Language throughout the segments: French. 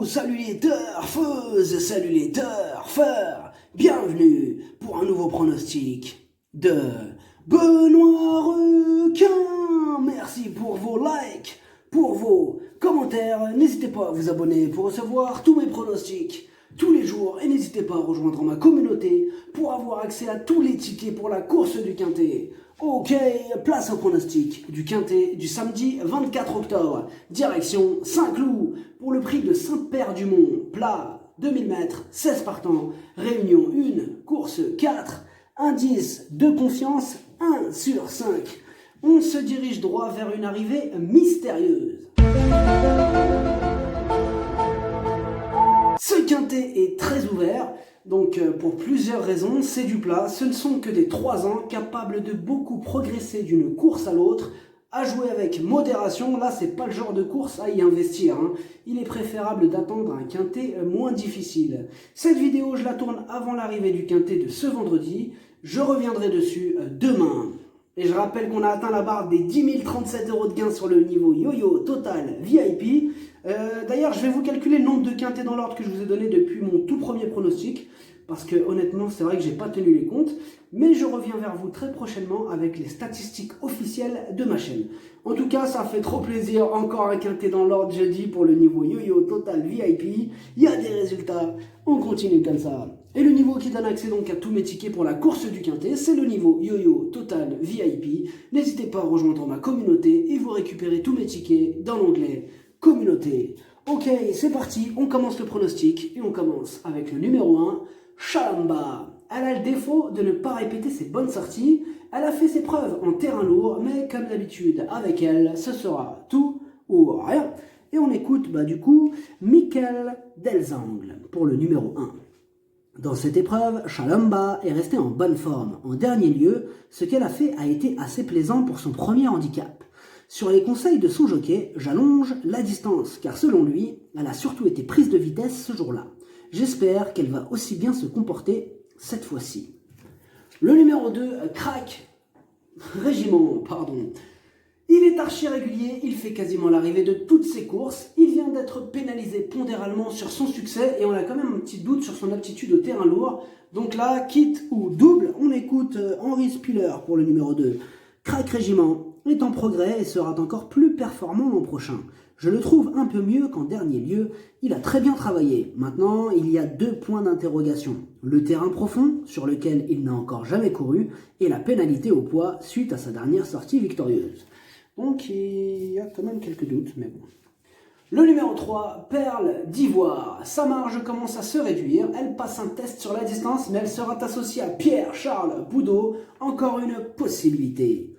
Salut les turfeuses, salut les turfeurs, bienvenue pour un nouveau pronostic de Benoît Requin. Merci pour vos likes, pour vos commentaires. N'hésitez pas à vous abonner pour recevoir tous mes pronostics tous les jours et n'hésitez pas à rejoindre ma communauté pour avoir accès à tous les tickets pour la course du Quintet. Ok, place au pronostic du Quintet du samedi 24 octobre. Direction Saint-Cloud pour le prix de Saint-Père-du-Mont. Plat, 2000 mètres, 16 partants. Réunion 1, course 4. Indice de confiance 1 sur 5. On se dirige droit vers une arrivée mystérieuse. Ce Quintet est très ouvert. Donc pour plusieurs raisons, c'est du plat, ce ne sont que des 3 ans capables de beaucoup progresser d'une course à l'autre, à jouer avec modération. Là c'est pas le genre de course à y investir, hein. Il est préférable d'attendre un Quintet moins difficile. Cette vidéo je la tourne avant l'arrivée du Quintet de ce vendredi, je reviendrai dessus demain. Et je rappelle qu'on a atteint la barre des 10 037 € de gains sur le niveau Yo-Yo Total VIP. D'ailleurs, je vais vous calculer le nombre de quintets dans l'ordre que je vous ai donné depuis mon tout premier pronostic. Parce que honnêtement, c'est vrai que j'ai pas tenu les comptes. Mais je reviens vers vous très prochainement avec les statistiques officielles de ma chaîne. En tout cas, ça fait trop plaisir. Encore un quintet dans l'ordre jeudi pour le niveau Yo-Yo Total VIP. Il y a des résultats. On continue comme ça. Et le niveau qui donne accès donc à tous mes tickets pour la course du Quintet, c'est le niveau Yo-Yo Total VIP. N'hésitez pas à rejoindre ma communauté et vous récupérez tous mes tickets dans l'onglet Communauté. Ok, c'est parti, on commence le pronostic et on commence avec le numéro 1, Chalamba. Elle a le défaut de ne pas répéter ses bonnes sorties. Elle a fait ses preuves en terrain lourd, mais comme d'habitude avec elle, ce sera tout ou rien. Et on écoute du coup Michael Delzangle pour le numéro 1. Dans cette épreuve, Chalamba est restée en bonne forme. En dernier lieu, ce qu'elle a fait a été assez plaisant pour son premier handicap. Sur les conseils de son jockey, j'allonge la distance, car selon lui, elle a surtout été prise de vitesse ce jour-là. J'espère qu'elle va aussi bien se comporter cette fois-ci. Le numéro 2, Crack Régiment, Il est archi régulier, il fait quasiment l'arrivée de toutes ses courses. Il vient d'être pénalisé pondéralement sur son succès et on a quand même un petit doute sur son aptitude au terrain lourd. Donc là, quitte ou double, on écoute Henri Spiller pour le numéro 2. Crack Régiment est en progrès et sera encore plus performant l'an prochain. Je le trouve un peu mieux qu'en dernier lieu, il a très bien travaillé. Maintenant, il y a 2 points d'interrogation. Le terrain profond, sur lequel il n'a encore jamais couru, et la pénalité au poids suite à sa dernière sortie victorieuse. Donc il y a quand même quelques doutes, mais bon. Le numéro 3, Perle d'Ivoire. Sa marge commence à se réduire. Elle passe un test sur la distance, mais elle sera associée à Pierre-Charles Boudot. Encore une possibilité.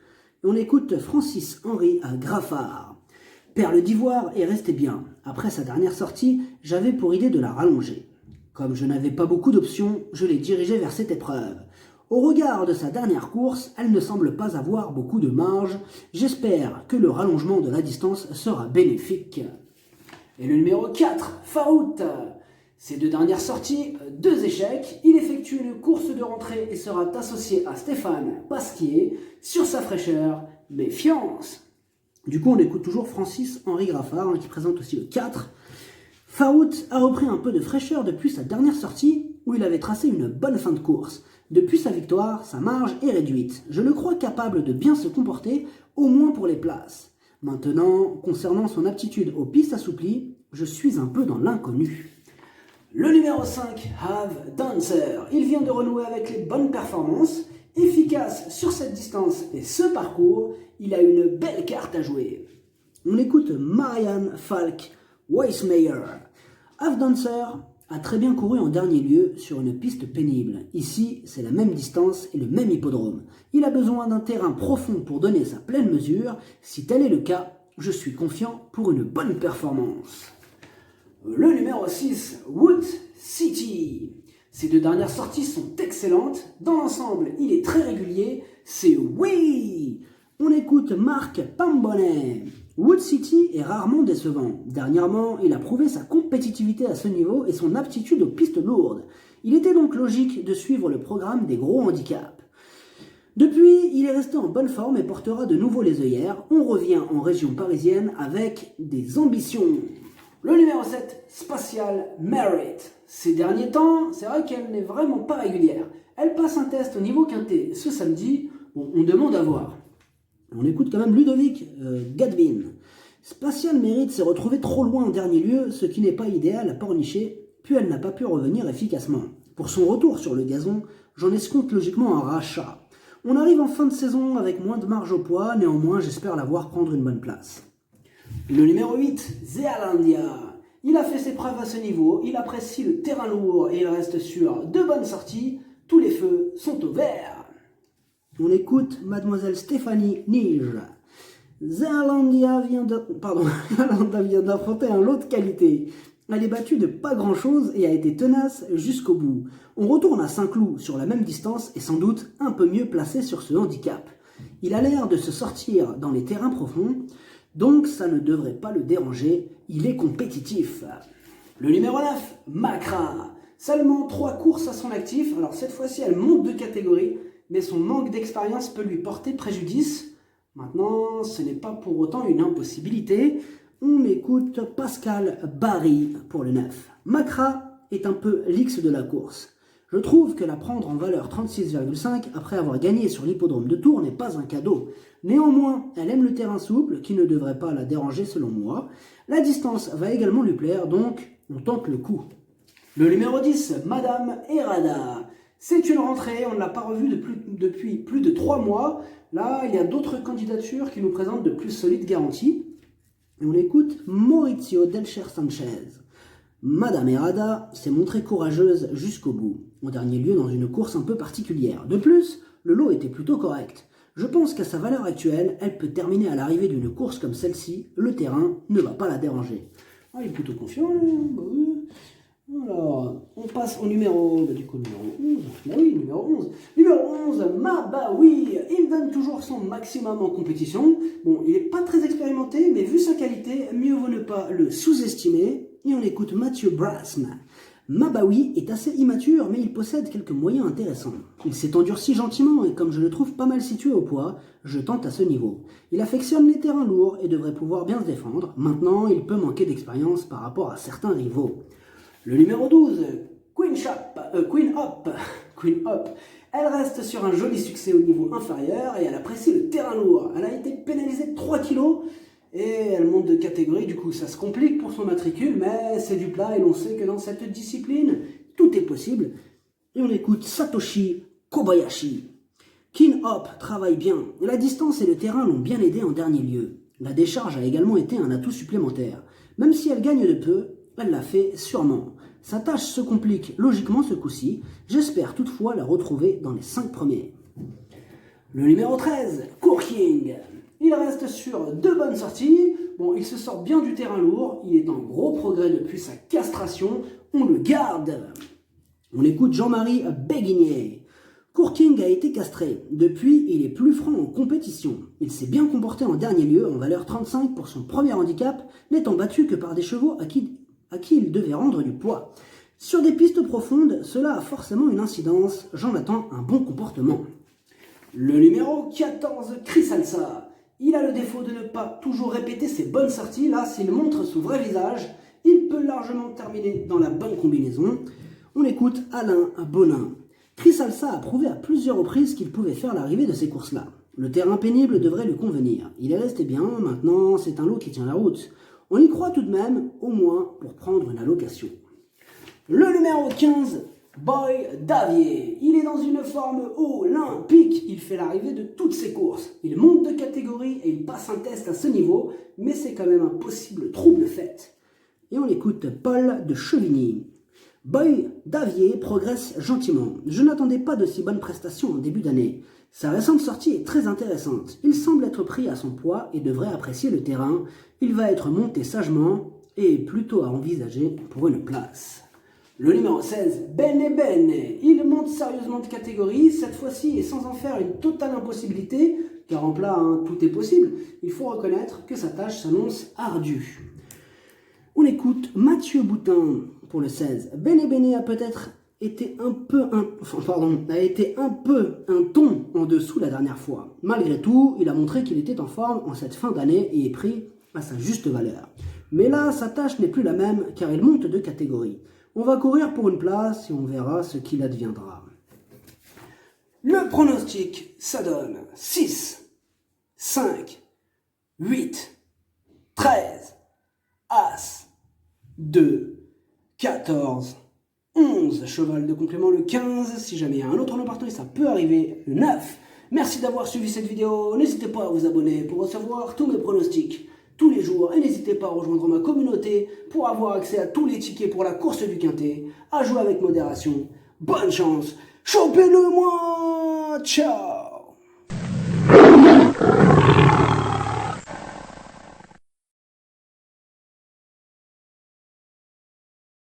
Et on écoute Francis-Henri à Graffard. Perle d'Ivoire est restée bien. Après sa dernière sortie, j'avais pour idée de la rallonger. Comme je n'avais pas beaucoup d'options, je l'ai dirigée vers cette épreuve. Au regard de sa dernière course, elle ne semble pas avoir beaucoup de marge. J'espère que le rallongement de la distance sera bénéfique. Et le numéro 4, Farout. Ses 2 dernières sorties, 2 échecs. Il effectue une course de rentrée et sera associé à Stéphane Pasquier. Sur sa fraîcheur, méfiance. Du coup, on écoute toujours Francis-Henri Graffard qui présente aussi le 4. Farout a repris un peu de fraîcheur depuis sa dernière sortie où il avait tracé une bonne fin de course. Depuis sa victoire, sa marge est réduite. Je le crois capable de bien se comporter, au moins pour les places. Maintenant, concernant son aptitude aux pistes assouplies, je suis un peu dans l'inconnu. Le numéro 5, Have Dancer. Il vient de renouer avec les bonnes performances. Efficace sur cette distance et ce parcours, il a une belle carte à jouer. On écoute Marianne Falk Weissmeyer. Have Dancer a très bien couru en dernier lieu sur une piste pénible. Ici, c'est la même distance et le même hippodrome. Il a besoin d'un terrain profond pour donner sa pleine mesure. Si tel est le cas, je suis confiant pour une bonne performance. Le numéro 6, Wood City. Ses 2 dernières sorties sont excellentes. Dans l'ensemble, il est très régulier. C'est oui. On écoute Marc Pambonnet. Wood City est rarement décevant. Dernièrement, il a prouvé sa compétitivité à ce niveau et son aptitude aux pistes lourdes. Il était donc logique de suivre le programme des gros handicaps. Depuis, il est resté en bonne forme et portera de nouveau les œillères. On revient en région parisienne avec des ambitions. Le numéro 7, Spatial Merit. Ces derniers temps, c'est vrai qu'elle n'est vraiment pas régulière. Elle passe un test au niveau quintet ce samedi. Bon, on demande à voir. On écoute quand même Ludovic Gadvin. Spatial Merit s'est retrouvée trop loin en dernier lieu, ce qui n'est pas idéal à pornicher, puis elle n'a pas pu revenir efficacement. Pour son retour sur le gazon, j'en escompte logiquement un rachat. On arrive en fin de saison avec moins de marge au poids, néanmoins j'espère la voir prendre une bonne place. Le numéro 8, Zealandia. Il a fait ses preuves à ce niveau, il apprécie le terrain lourd et il reste sur de bonnes sorties. Tous les feux sont au vert. On écoute Mademoiselle Stéphanie Nige. Zealandia vient d'affronter un lot de qualité. Elle est battue de pas grand chose et a été tenace jusqu'au bout. On retourne à Saint-Cloud sur la même distance et sans doute un peu mieux placé sur ce handicap. Il a l'air de se sortir dans les terrains profonds, donc ça ne devrait pas le déranger, il est compétitif. Le numéro 9, Macra. Seulement 3 courses à son actif, alors cette fois-ci elle monte de catégorie, mais son manque d'expérience peut lui porter préjudice. Maintenant, ce n'est pas pour autant une impossibilité. On écoute Pascal Barry pour le 9. Macra est un peu l'X de la course. Je trouve que la prendre en valeur 36,5 après avoir gagné sur l'hippodrome de Tours n'est pas un cadeau. Néanmoins, elle aime le terrain souple qui ne devrait pas la déranger selon moi. La distance va également lui plaire, donc on tente le coup. Le numéro 10, Madame Errada. C'est une rentrée, on ne l'a pas revue depuis plus de 3 mois. Là, il y a d'autres candidatures qui nous présentent de plus solides garanties. Et on écoute Maurizio Delcher Sanchez. Madame Errada s'est montrée courageuse jusqu'au bout, en dernier lieu dans une course un peu particulière. De plus, le lot était plutôt correct. Je pense qu'à sa valeur actuelle, elle peut terminer à l'arrivée d'une course comme celle-ci. Le terrain ne va pas la déranger. Ah, il est plutôt confiant, là. Bah oui. Alors, on passe au numéro 11. Bah oui, numéro 11. Numéro 11, Mabaoui. Il donne toujours son maximum en compétition. Bon, il n'est pas très expérimenté, mais vu sa qualité, mieux vaut ne pas le sous-estimer. Et on écoute Mathieu Brasme. Mabaoui est assez immature, mais il possède quelques moyens intéressants. Il s'est endurci gentiment, et comme je le trouve pas mal situé au poids, je tente à ce niveau. Il affectionne les terrains lourds et devrait pouvoir bien se défendre. Maintenant, il peut manquer d'expérience par rapport à certains rivaux. Le numéro 12, Queen Hop. Elle reste sur un joli succès au niveau inférieur et elle apprécie le terrain lourd. Elle a été pénalisée de 3 kilos et elle monte de catégorie. Du coup, ça se complique pour son matricule, mais c'est du plat et l'on sait que dans cette discipline, tout est possible. Et on écoute Satoshi Kobayashi. Queen Hop travaille bien. La distance et le terrain l'ont bien aidé en dernier lieu. La décharge a également été un atout supplémentaire. Même si elle gagne de peu, elle l'a fait sûrement. Sa tâche se complique logiquement ce coup-ci. J'espère toutefois la retrouver dans les 5 premiers. Le numéro 13, Courking. Il reste sur 2 bonnes sorties. Bon, il se sort bien du terrain lourd. Il est en gros progrès depuis sa castration. On le garde. On écoute Jean-Marie Béguinier. Courking a été castré. Depuis, il est plus franc en compétition. Il s'est bien comporté en dernier lieu, en valeur 35 pour son premier handicap, n'étant battu que par des chevaux à qui il devait rendre du poids. Sur des pistes profondes, cela a forcément une incidence. J'en attends un bon comportement. Le numéro 14, Chrysalsa. Il a le défaut de ne pas toujours répéter ses bonnes sorties. Là, s'il montre son vrai visage, il peut largement terminer dans la bonne combinaison. On écoute Alain Bonin. Chrysalsa a prouvé à plusieurs reprises qu'il pouvait faire l'arrivée de ces courses-là. Le terrain pénible devrait lui convenir. Il est resté bien, maintenant c'est un lot qui tient la route. On y croit tout de même, au moins pour prendre une allocation. Le numéro 15, Boy Davier. Il est dans une forme olympique. Il fait l'arrivée de toutes ses courses. Il monte de catégorie et il passe un test à ce niveau, mais c'est quand même un possible trouble fait. Et on écoute Paul de Chevigny. Boy Davier progresse gentiment. Je n'attendais pas de si bonnes prestations en début d'année. Sa récente sortie est très intéressante. Il semble être pris à son poids et devrait apprécier le terrain. Il va être monté sagement et plutôt à envisager pour une place. Le numéro 16, Bene Bene. Il monte sérieusement de catégorie, cette fois-ci et sans en faire une totale impossibilité, car en plat, tout est possible. Il faut reconnaître que sa tâche s'annonce ardue. On écoute Mathieu Boutin pour le 16. Bene Bene a peut-être été un peu un ton en dessous la dernière fois. Malgré tout, il a montré qu'il était en forme en cette fin d'année et est pris à sa juste valeur. Mais là, sa tâche n'est plus la même car il monte de catégorie. On va courir pour une place et on verra ce qu'il adviendra. Le pronostic, ça donne 6, 5, 8, 13, As, 2, 14, 11, cheval de complément le 15, si jamais il y a un autre nom partant, ça peut arriver, le 9. Merci d'avoir suivi cette vidéo, n'hésitez pas à vous abonner pour recevoir tous mes pronostics tous les jours et n'hésitez pas à rejoindre ma communauté pour avoir accès à tous les tickets pour la course du quintet, à jouer avec modération. Bonne chance, chopez-le moi, ciao.